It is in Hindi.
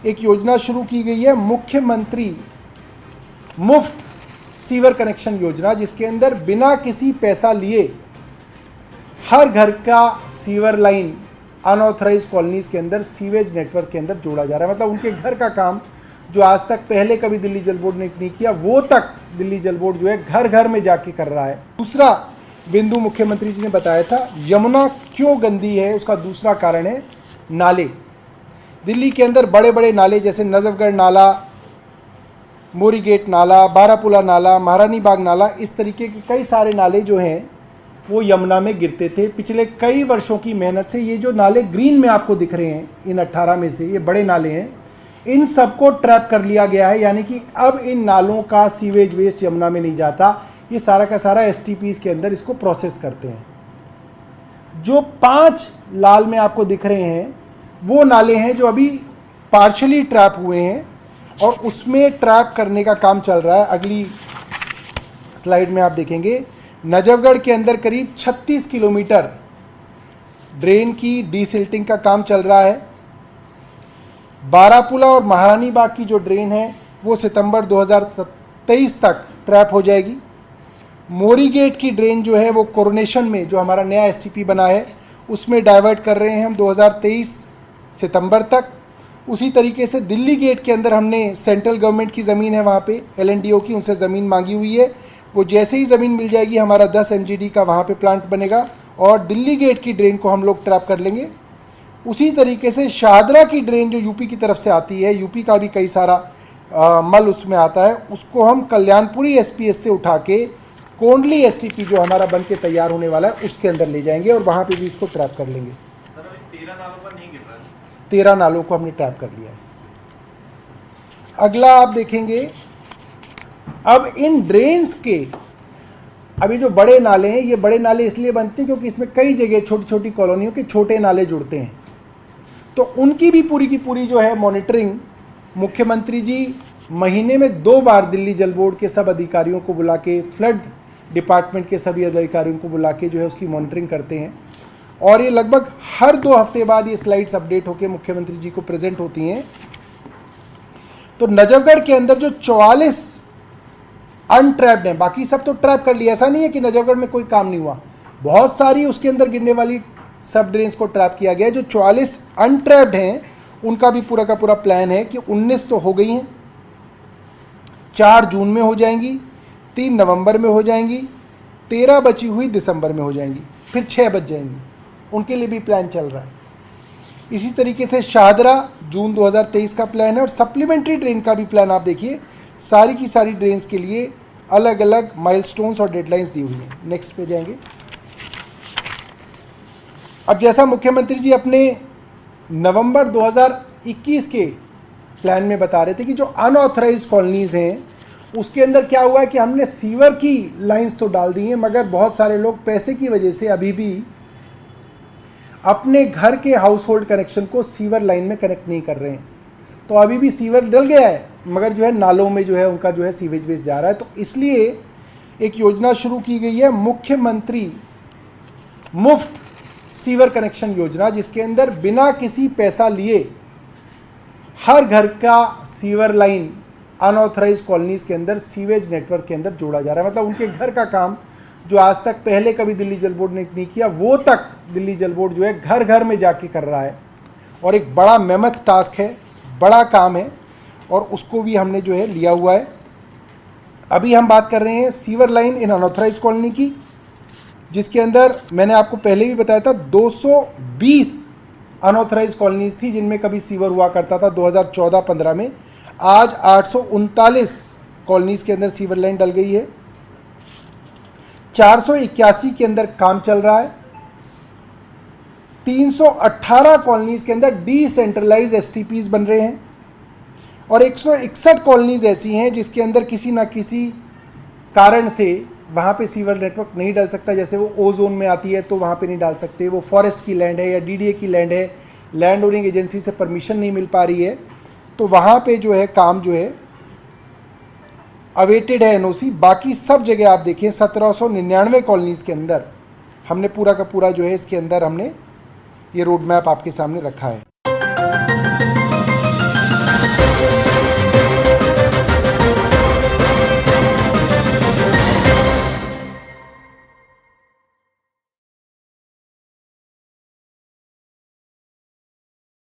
एक योजना शुरू की गई है मुख्यमंत्री मुफ्त सीवर कनेक्शन योजना, जिसके अंदर बिना किसी पैसा लिए हर घर का सीवर लाइन अनऑथराइज कॉलोनीज के अंदर सीवेज नेटवर्क के अंदर जोड़ा जा रहा है। मतलब उनके घर का काम जो आज तक पहले कभी दिल्ली जल बोर्ड ने नहीं किया, वो तक दिल्ली जल बोर्ड जो है घर घर में जाके कर रहा है। दूसरा बिंदु मुख्यमंत्री जी ने बताया था, यमुना क्यों गंदी है, उसका दूसरा कारण है नाले। दिल्ली के अंदर बड़े बड़े नाले जैसे नजफगढ़ नाला, मोरी गेट नाला, बारापुला नाला, महारानी बाग नाला, इस तरीके के कई सारे नाले जो हैं वो यमुना में गिरते थे। पिछले कई वर्षों की मेहनत से ये जो नाले ग्रीन में आपको दिख रहे हैं, इन 18 में से ये बड़े नाले हैं, इन सबको ट्रैप कर लिया गया है। यानी कि अब इन नालों का सीवेज वेस्ट यमुना में नहीं जाता, ये सारा का सारा एसटीपीज के अंदर इसको प्रोसेस करते हैं। जो 5 लाल में आपको दिख रहे हैं वो नाले हैं जो अभी पार्शली ट्रैप हुए हैं और उसमें ट्रैप करने का काम चल रहा है। अगली स्लाइड में आप देखेंगे नजफगढ़ के अंदर करीब 36 किलोमीटर ड्रेन की डीसिल्टिंग का काम चल रहा है। बारापुला और महारानी बाग की जो ड्रेन है वो सितंबर 2023 तक ट्रैप हो जाएगी। मोरी गेट की ड्रेन जो है वो कोरोनेशन में जो हमारा नया एसटीपी बना है उसमें डाइवर्ट कर रहे हैं हम 2023 सितंबर तक। उसी तरीके से दिल्ली गेट के अंदर हमने सेंट्रल गवर्नमेंट की ज़मीन है वहाँ पे LNDO की, उनसे ज़मीन मांगी हुई है। वो जैसे ही ज़मीन मिल जाएगी हमारा 10 MGD का वहाँ पे प्लांट बनेगा और दिल्ली गेट की ड्रेन को हम लोग ट्रैप कर लेंगे। उसी तरीके से शाहदरा की ड्रेन जो यूपी की तरफ से आती है, यूपी का भी कई सारा मल उसमें आता है, उसको हम कल्याणपुरी SPS से उठा के कोंडली STP जो हमारा बन के तैयार होने वाला है उसके अंदर ले जाएंगे और वहाँ पे भी इसको ट्रैप कर लेंगे। 13 नालों को हमने ट्रैप कर लिया है। अगला आप देखेंगे, अब इन ड्रेन्स के अभी जो बड़े नाले हैं, ये बड़े नाले इसलिए बनते हैं क्योंकि इसमें कई जगह छोटी छोटी कॉलोनियों के छोटे नाले जुड़ते हैं, तो उनकी भी पूरी की पूरी जो है मॉनिटरिंग मुख्यमंत्री जी महीने में 2 बार दिल्ली जल बोर्ड के सब अधिकारियों को बुला के, फ्लड डिपार्टमेंट के सभी अधिकारियों को बुला के जो है उसकी मॉनिटरिंग करते हैं। और ये लगभग हर 2 हफ्ते बाद ये स्लाइड्स अपडेट होकर मुख्यमंत्री जी को प्रेजेंट होती हैं। तो नजफगढ़ के अंदर जो 44 अनट्रैप्ड हैं, बाकी सब तो ट्रैप कर लिया, ऐसा नहीं है कि नजफगढ़ में कोई काम नहीं हुआ, बहुत सारी उसके अंदर गिरने वाली सब ड्रेन्स को ट्रैप किया गया। जो 44 अनट्रैप्ड हैं उनका भी पूरा का पूरा प्लान है कि 19 तो हो गई हैं, 4 जून में हो जाएंगी, 3 नवंबर में हो जाएंगी, 13 बची हुई दिसंबर में हो जाएंगी, फिर 6 बच जाएंगी, उनके लिए भी प्लान चल रहा है। इसी तरीके से शाहदरा जून 2023 का प्लान है और सप्लीमेंट्री ड्रेन का भी प्लान आप देखिए, सारी की सारी ड्रेन्स के लिए अलग अलग माइलस्टोन्स और डेडलाइंस दी हुई हैं। नेक्स्ट पे जाएंगे। अब जैसा मुख्यमंत्री जी अपने नवंबर 2021 के प्लान में बता रहे थे कि जो अनऑथराइज कॉलोनीज हैं उसके अंदर क्या हुआ है कि हमने सीवर की लाइंस तो डाल दी हैं, मगर बहुत सारे लोग पैसे की वजह से अभी भी अपने घर के हाउस होल्ड कनेक्शन को सीवर लाइन में कनेक्ट नहीं कर रहे हैं। तो अभी भी सीवर डल गया है, मगर जो है नालों में जो है उनका जो है सीवेज वेस्ट जा रहा है। तो इसलिए एक योजना शुरू की गई है मुख्यमंत्री मुफ्त सीवर कनेक्शन योजना, जिसके अंदर बिना किसी पैसा लिए हर घर का सीवर लाइन अनऑथराइज कॉलोनीज के अंदर सीवेज नेटवर्क के अंदर जोड़ा जा रहा है। मतलब उनके घर का काम जो आज तक पहले कभी दिल्ली जल बोर्ड ने नहीं किया, वो तक दिल्ली जल बोर्ड जो है घर घर में जाके कर रहा है। और एक बड़ा मेहनत टास्क है, बड़ा काम है, और उसको भी हमने जो है लिया हुआ है। अभी हम बात कर रहे हैं sewer line in unauthorised colony की, जिसके अंदर मैंने आपको पहले भी बताया था 220 अनऑथराइज कॉलोनीज थी जिनमें कभी सीवर हुआ करता था 2014-15 में। आज 839 कॉलोनीज के अंदर सीवर लाइन डल गई है। 481 के अंदर काम चल रहा है। 318 कॉलोनीज के अंदर डिसेंट्रलाइज STPs बन रहे हैं और 161 कॉलोनीज ऐसी हैं जिसके अंदर किसी ना किसी कारण से वहाँ पे सीवर नेटवर्क नहीं डाल सकता। जैसे वो ओ जोन में आती है तो वहाँ पे नहीं डाल सकते, वो फॉरेस्ट की लैंड है या DDA की लैंड है, लैंड ओनिंग एजेंसी से परमिशन नहीं मिल पा रही है, तो वहाँ पे जो है काम जो है अवेटेड है NOC। बाकी सब जगह आप देखिए 1799 कॉलोनीज़ के अंदर हमने पूरा का पूरा जो है इसके अंदर हमने ये रोड मैप आपके सामने रखा है।